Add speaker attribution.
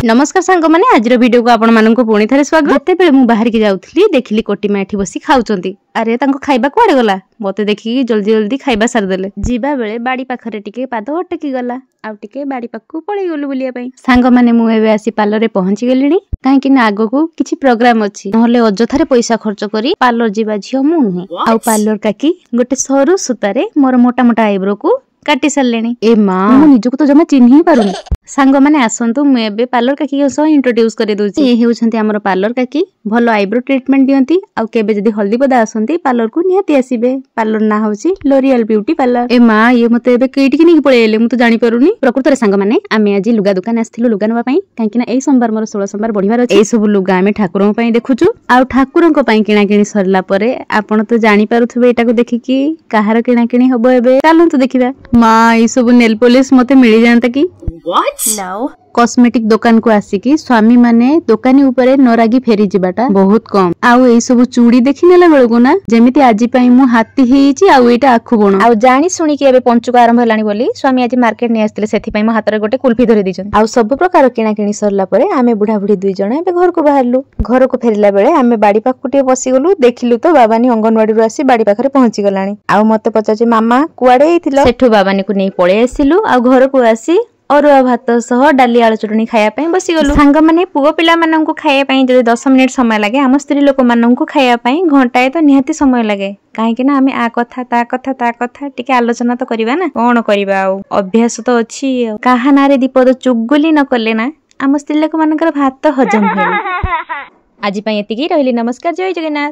Speaker 1: नमस्कार सांग मैंने आज वीडियो को आपण मानक पुणी थे स्वागत। जितेबेले मु बाहर की जाऊथली देखिली कोटीमा एठी बसी खाउचंती। अरे तांको खाइबा कुआडे गला मते देखि जल्दी जल्दी खाइबा सार देले। जीवा बेले बाड़ी पाखरे टिके पाद अटकी गला आ टिके बाड़ी पाखकु पळै गलु बुलिया पई। सांग माने मु एबे आसी पार्लर रे पहुंची गेलिनी काहे कि ना आगो किछि प्रोग्राम अछि नहले अजथारे पैसा खर्च करी पार्लर जीवा झियो मु नुहे। आ पार्लर काकी गोटे सरू सुतारे मोर मोटा मोटा आईब्रो को काटी सारलेनी। ए मां मु निजको तो जमा चिन्हि पारुनी। सांग माने आसंतु मु एबे पार्लर काकी के सह इंट्रोड्यूस करे दोछि। ए हेउछंती हमर पार्लर काकी भलो आईब्रो ट्रीटमेंट दियंती आ केबे जदी हल्दी पदा आसंती पार्लर को निहाती आसीबे। पार्लर ना होछि लोरियल ब्यूटी पार्लर। ए मां ये मते एबे केटी कि नै पळेले मु तो जानि पारुनी। प्रकृत रे सांग माने आमे आज लुगा दुकान आस्थिलु लुगा नवा पई काहे कि ना एई सोमवार मोर 16 सोमवार बढ़िबार अछि। ए सब लुगा आमे ठाकुरन पई देखुछु आ ठाकुरन को पई किना किनी सरला परे आपण तो जानि पारुथबे एटा को देखि कि काहार किना किनी हबो एबे चालु तो देखिबा। मां ए सब नेल पॉलिश मते मिली जानता कि
Speaker 2: What? No.
Speaker 1: कॉस्मेटिक दुकान को आसिकी स्वामी माने दुकानी ऊपर नरागी फेरी जिबाटा बहुत कम। आउ एई सब चूड़ी देखि नेला बेलगु ना जेमिति आजि पई मु हाथी हेइची आउ एटा आखु बण आउ जानी सुनी कि एबे पंचुक आरंभ हलानी बोली स्वामी आज मार्केट ने आस्थिले सेथि पई मो हातरे गोटे कुल्फी धरि दिजन। आउ सब प्रकार किना किनी सरला परे आमे बुढा बुढी दुई जण एबे घर को बाहरलु। घर को फेरिला बेले आमे बाड़ी पाकुटिए बसी गलु देखिलु तो बाबानी अंगनवाड़ी रु आसी बाड़ी पाखरे पहुंची गलानी। आउ मते पचाचे मामा कुआडे हेइथिलो सेठु बाबानी को नै पळे आसिलु आउ घर को आसी अरुआ भात सह डाली आलू चटनी खाया पई बसी गलु। सांग माने पुओ पिला माननकु खाया पई जदि 10 मिनिट समय लागे हम स्त्री लोक माननकु खाया पई घंटाए तो निहाती समय लागे काहे कि ना हमें आ कथा ता टिके आलोचना तो करिवा ना कोन करिवा आ अभ्यास तो अछि काहा नारे दीपद चुगुली न करले ना हम स्त्री लोक मानकर भात हजम होय। आज पई एतिकी रहली नमस्कार जय जगन्नाथ।